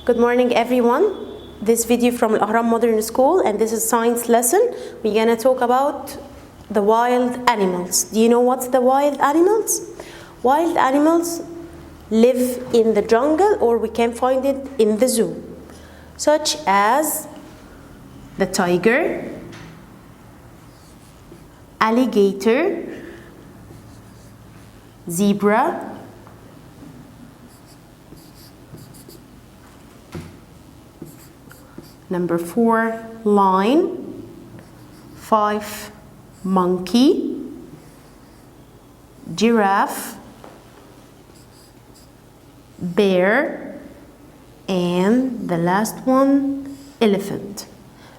Good morning, everyone. This video from Al-Ahram Modern School, and this is science lesson. We're gonna talk about the wild animals. Do you know what's the wild animals? Wild animals live in the jungle, or we can find it in the zoo, such as the tiger, alligator, zebra, number 4, lion, 5, monkey, giraffe, bear, and the last one, elephant.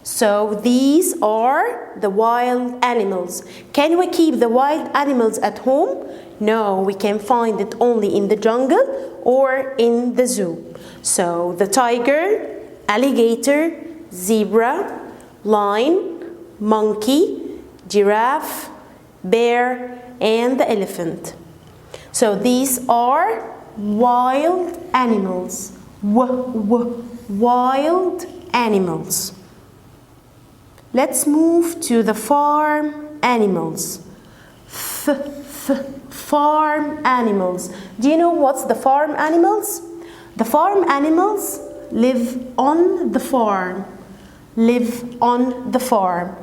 So these are the wild animals. Can we keep the wild animals at home? No, we can find it only in the jungle or in the zoo. So the tiger, alligator, zebra, lion, monkey, giraffe, bear, and the elephant. So these are wild animals. Wild animals. Let's move to the farm animals. Farm animals. Do you know what's the farm animals? The farm animals live on the farm. Live on the farm.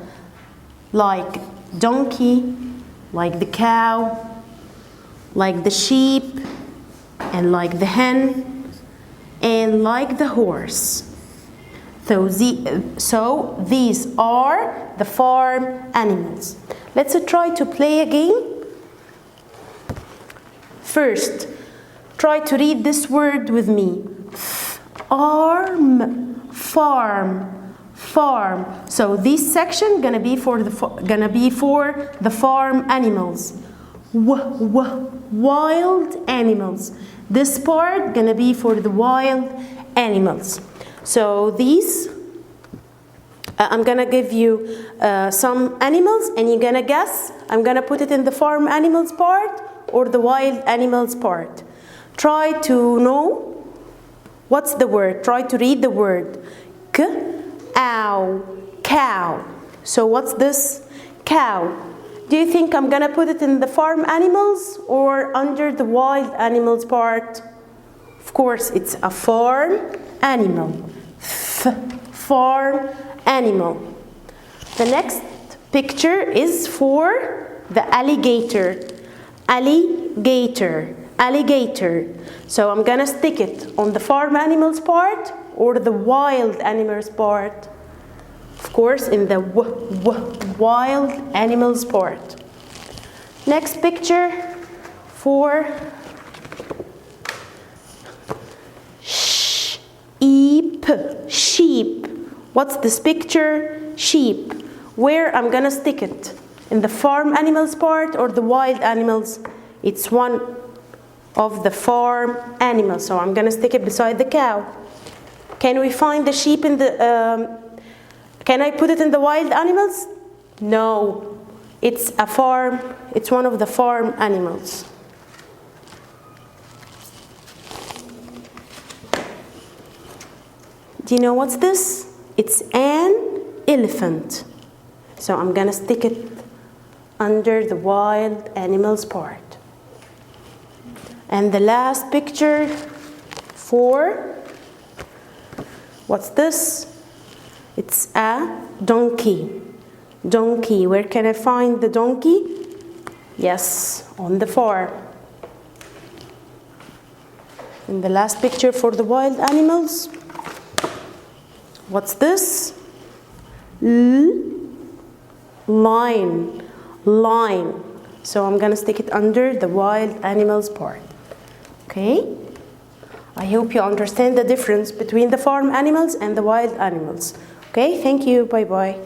Like donkey, like the cow, like the sheep, and like the hen, and like the horse. So these are the farm animals. Let's try to play a game. First, try to read this word with me. Farm, farm. So this section gonna be for the farm animals. Wild animals. This part gonna be for the wild animals. So these, I'm gonna give you some animals, and you're gonna guess. I'm gonna put it in the farm animals part or the wild animals part. Try to know what's the word. Try to read the word. Cow. So what's this? Cow. Do you think I'm gonna put it in the farm animals or under the wild animals part? Of course, it's a farm animal. Farm animal. The next picture is for the alligator. Alligator. So I'm gonna stick it on the farm animals part or the wild animals part. Of course, in the wild animals part. Next picture for sheep. What's this picture? Sheep. Where I'm gonna stick it? In the farm animals part or the wild animals? It's one of the farm animals, so I'm gonna stick it beside the cow. Can we find the sheep in the can I put it in the wild animals? No, it's a farm. It's one of the farm animals. Do you know what's this? It's an elephant. So I'm gonna stick it under the wild animals part. And the last picture for, what's this? It's a donkey. Where can I find the donkey? Yes, on the farm. And the last picture for the wild animals. What's this? Lion. So I'm gonna stick it under the wild animals part. Okay? I hope you understand the difference between the farm animals and the wild animals. Okay, thank you. Bye-bye.